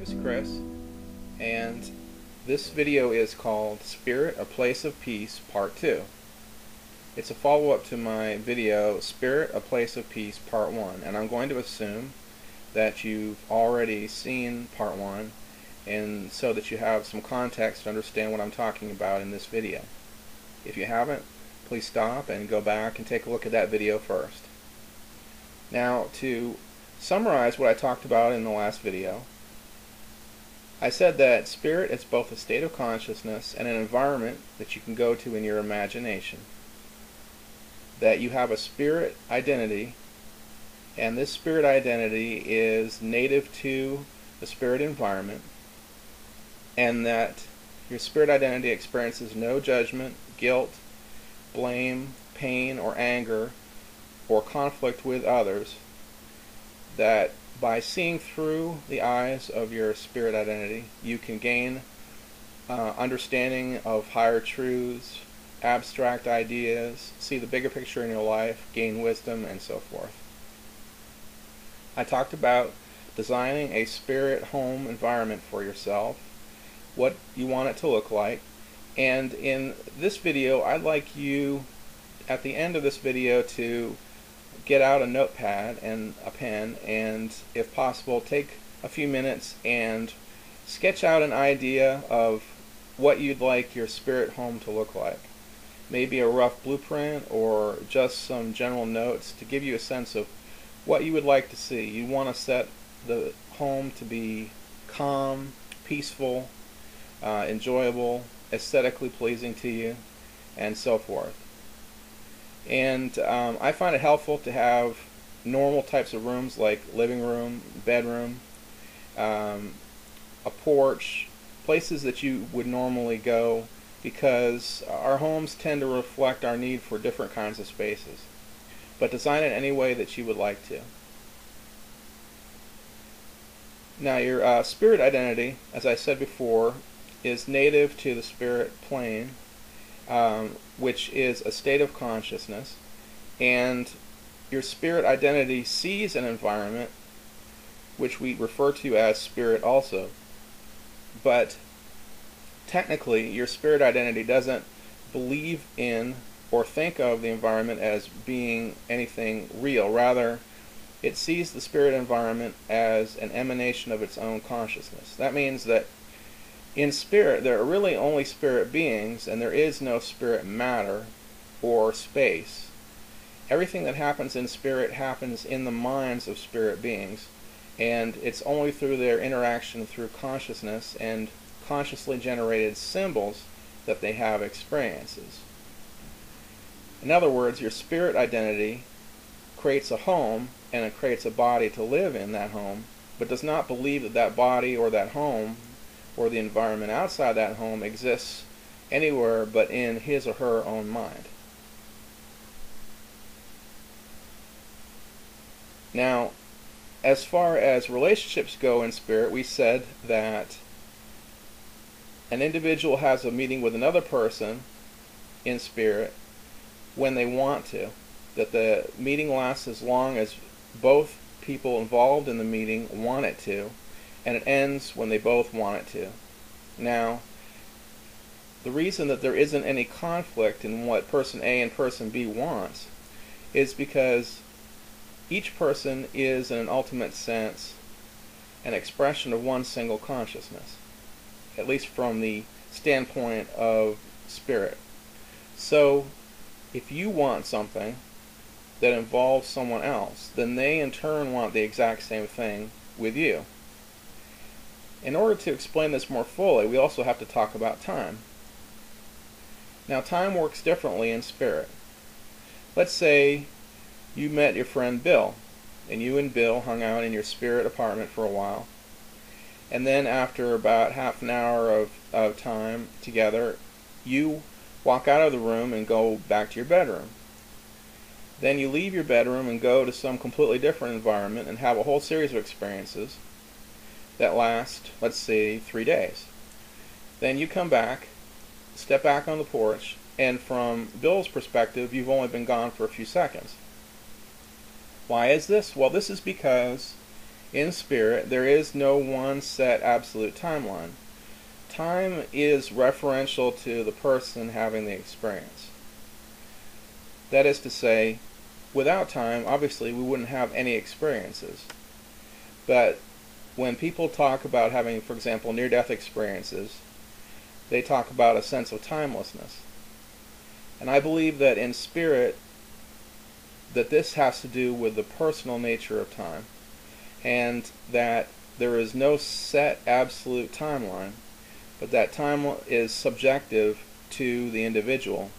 is Chris, and this video is called Spirit, A Place of Peace, Part 2. It's a follow-up to my video, Spirit, A Place of Peace, Part 1, and I'm going to assume that you've already seen Part 1, and so that you have some context to understand what I'm talking about in this video. If you haven't, please stop and go back and take a look at that video first. Now, to summarize what I talked about in the last video, I said that spirit is both a state of consciousness and an environment that you can go to in your imagination. That you have a spirit identity, and this spirit identity is native to the spirit environment, and that your spirit identity experiences no judgment, guilt, blame, pain, or anger, or conflict with others. That by seeing through the eyes of your spirit identity, you can gain understanding of higher truths, abstract ideas, see the bigger picture in your life, gain wisdom, and so forth. I talked about designing a spirit home environment for yourself, what you want it to look like, and in this video I'd like you at the end of this video to get out a notepad and a pen, and if possible take a few minutes and sketch out an idea of what you'd like your spirit home to look like. Maybe a rough blueprint or just some general notes to give you a sense of what you would like to see. You want to set the home to be calm, peaceful, enjoyable, aesthetically pleasing to you, and so forth. And I find it helpful to have normal types of rooms like living room, bedroom, a porch, places that you would normally go, because our homes tend to reflect our need for different kinds of spaces. But design it any way that you would like to. Now, your spirit identity, as I said before, is native to the spirit plane, which is a state of consciousness, and your spirit identity sees an environment which we refer to as spirit also. But technically, your spirit identity doesn't believe in or think of the environment as being anything real. Rather, it sees the spirit environment as an emanation of its own consciousness. That means that in spirit, there are really only spirit beings, and there is no spirit matter or space. Everything that happens in spirit happens in the minds of spirit beings, and it's only through their interaction through consciousness and consciously generated symbols that they have experiences. In other words, your spirit identity creates a home, and it creates a body to live in that home, but does not believe that that body or that home or the environment outside that home exists anywhere but in his or her own mind. Now, as far as relationships go in spirit, we said that an individual has a meeting with another person in spirit when they want to, that the meeting lasts as long as both people involved in the meeting want it to, and it ends when they both want it to. Now, the reason that there isn't any conflict in what person A and person B wants is because each person is, in an ultimate sense, an expression of one single consciousness, at least from the standpoint of spirit. So, if you want something that involves someone else, then they in turn want the exact same thing with you. In order to explain this more fully, we also have to talk about time. Now, time works differently in spirit. Let's say you met your friend Bill, and you and Bill hung out in your spirit apartment for a while, and then after about half an hour of time together, you walk out of the room and go back to your bedroom. Then you leave your bedroom and go to some completely different environment and have a whole series of experiences that last, let's say, 3 days. Then you come back, step back on the porch, and from Bill's perspective, you've only been gone for a few seconds. Why is this? Well, this is because In spirit, there is no one set absolute timeline. Time is referential to the person having the experience. That is to say, without time, obviously, we wouldn't have any experiences. But when people talk about having, for example, near-death experiences, they talk about a sense of timelessness. And I believe that in spirit, that this has to do with the personal nature of time, and that there is no set absolute timeline, but that time is subjective to the individual.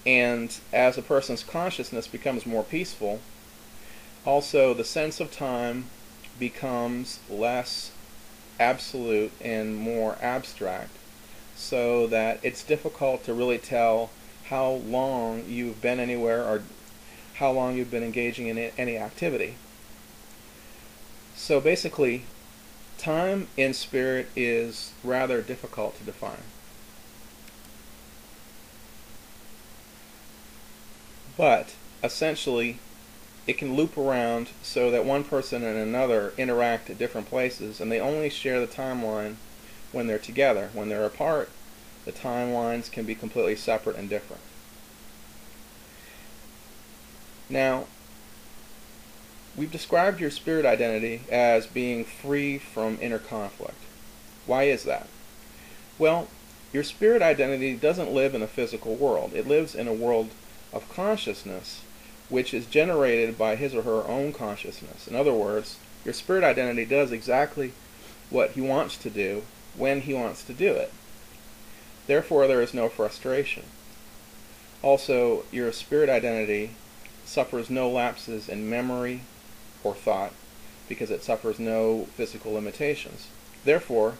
And as a person's consciousness becomes more peaceful, also the sense of time becomes less absolute and more abstract, so that it's difficult to really tell how long you've been anywhere or how long you've been engaging in any activity. So basically, time in spirit is rather difficult to define. But essentially, it can loop around so that one person and another interact at different places, and they only share the timeline when they're together. When they're apart, the timelines can be completely separate and different. Now, we've described your spirit identity as being free from inner conflict. Why is that? Well, your spirit identity doesn't live in a physical world. It lives in a world of consciousness, which is generated by his or her own consciousness. In other words, your spirit identity does exactly what he wants to do when he wants to do it. Therefore, there is no frustration. Also, your spirit identity suffers no lapses in memory or thought because it suffers no physical limitations. Therefore,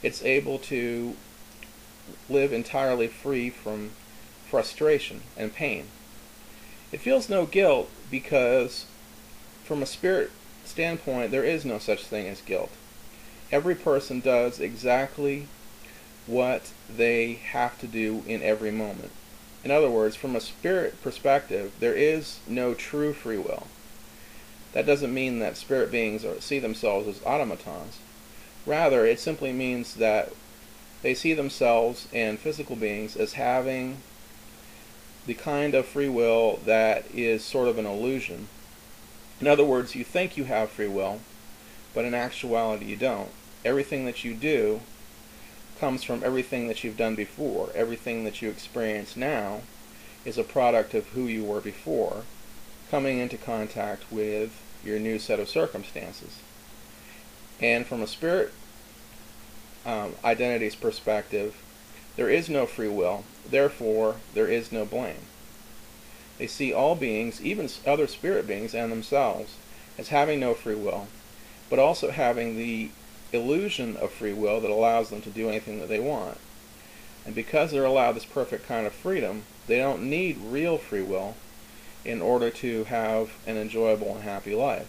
it's able to live entirely free from frustration and pain. It feels no guilt because, from a spirit standpoint, there is no such thing as guilt. Every person does exactly what they have to do in every moment. In other words, from a spirit perspective, there is no true free will. That doesn't mean that spirit beings see themselves as automatons. Rather, it simply means that they see themselves and physical beings as having the kind of free will that is sort of an illusion. In other words, you think you have free will, but in actuality you don't. Everything that you do comes from everything that you've done before. Everything that you experience now is a product of who you were before, coming into contact with your new set of circumstances. And from a spirit identity's perspective, there is no free will, therefore there is no blame. They see all beings, even other spirit beings and themselves, as having no free will, but also having the illusion of free will that allows them to do anything that they want. And because they're allowed this perfect kind of freedom, they don't need real free will in order to have an enjoyable and happy life.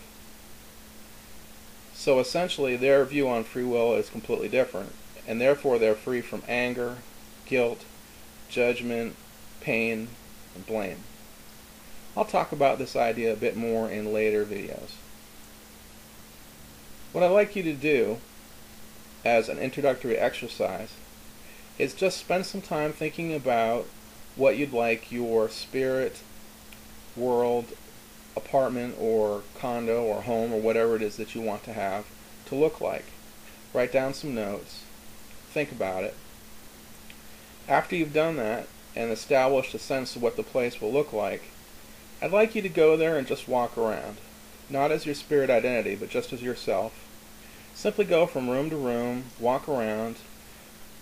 So essentially, their view on free will is completely different, and therefore they're free from anger, guilt, judgment, pain, and blame. I'll talk about this idea a bit more in later videos. What I'd like you to do as an introductory exercise is just spend some time thinking about what you'd like your spirit world, apartment or condo or home or whatever it is that you want to have to look like. Write down some notes, think about it. After you've done that and established a sense of what the place will look like, I'd like you to go there and just walk around. Not as your spirit identity, but just as yourself. Simply go from room to room, walk around,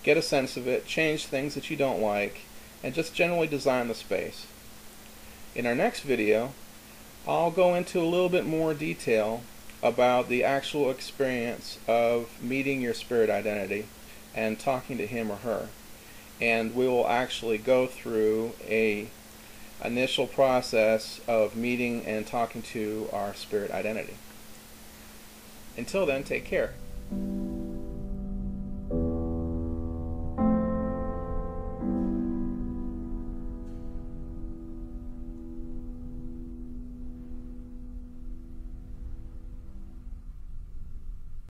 get a sense of it, change things that you don't like, and just generally design the space. In our next video, I'll go into a little bit more detail about the actual experience of meeting your spirit identity and talking to him or her. And we will actually go through a initial process of meeting and talking to our spirit identity. Until then, take care.